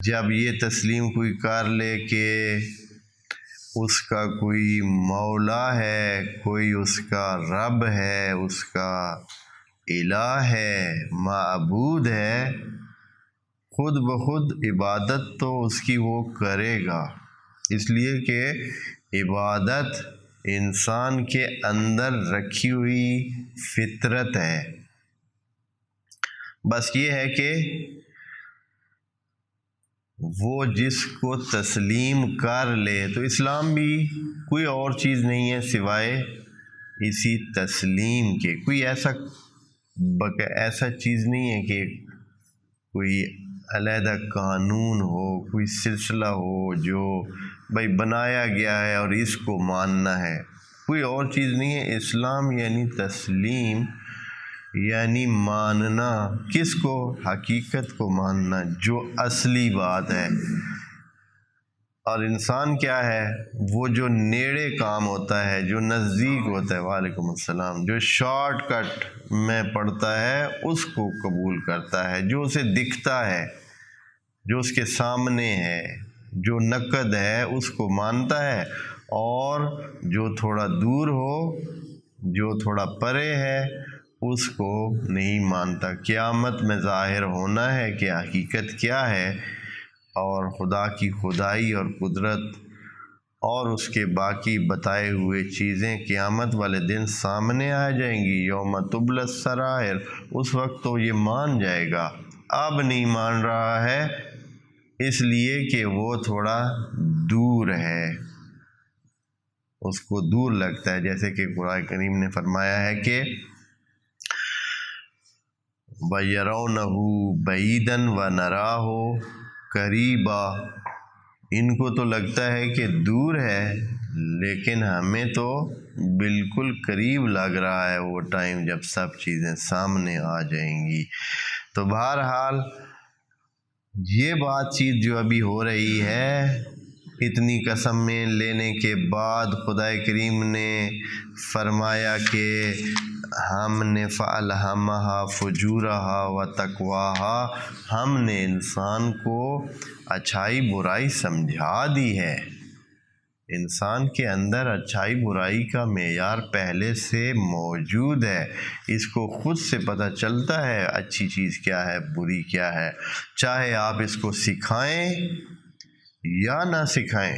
جب یہ تسلیم کوئی کر لے کہ اس کا کوئی مولا ہے، کوئی اس کا رب ہے، اس کا الہ ہے، معبود ہے، خود بخود عبادت تو اس کی وہ کرے گا، اس لیے کہ عبادت انسان کے اندر رکھی ہوئی فطرت ہے۔ بس یہ ہے کہ وہ جس کو تسلیم کر لے، تو اسلام بھی کوئی اور چیز نہیں ہے سوائے اسی تسلیم کے۔ کوئی ایسا چیز نہیں ہے کہ کوئی علیحدہ قانون ہو، کوئی سلسلہ ہو جو بھائی بنایا گیا ہے اور اس کو ماننا ہے، کوئی اور چیز نہیں ہے۔ اسلام یعنی تسلیم، یعنی ماننا، کس کو؟ حقیقت کو ماننا، جو اصلی بات ہے۔ اور انسان کیا ہے؟ وہ جو نیڑے کام ہوتا ہے، جو نزدیک ہوتا ہے، وعلیکم السلام، جو شارٹ کٹ میں پڑتا ہے اس کو قبول کرتا ہے، جو اسے دکھتا ہے، جو اس کے سامنے ہے، جو نقد ہے اس کو مانتا ہے، اور جو تھوڑا دور ہو، جو تھوڑا پرے ہے، اس کو نہیں مانتا۔ قیامت میں ظاہر ہونا ہے کہ حقیقت کیا ہے، اور خدا کی خدائی اور قدرت اور اس کے باقی بتائے ہوئے چیزیں قیامت والے دن سامنے آ جائیں گی۔ یوم تبلی السرائر، اس وقت تو یہ مان جائے گا۔ اب نہیں مان رہا ہے اس لیے کہ وہ تھوڑا دور ہے، اس کو دور لگتا ہے، جیسے کہ قرآن کریم نے فرمایا ہے کہ وَيَرَوْنَهُ بَعِيدًا وَنَرَاهُ قَرِيبًا، ان کو تو لگتا ہے کہ دور ہے، لیکن ہمیں تو بالکل قریب لگ رہا ہے وہ ٹائم جب سب چیزیں سامنے آ جائیں گی۔ تو بہرحال یہ بات چیت جو ابھی ہو رہی ہے، اتنی قسمیں لینے کے بعد خدا کریم نے فرمایا کہ ہم نے فَأَلْهَمَهَا فُجُورَهَا وَتَقْوَاهَا، ہم نے انسان کو اچھائی برائی سمجھا دی ہے۔ انسان کے اندر اچھائی برائی کا معیار پہلے سے موجود ہے، اس کو خود سے پتہ چلتا ہے اچھی چیز کیا ہے، بری کیا ہے، چاہے آپ اس کو سکھائیں یا نہ سکھائیں۔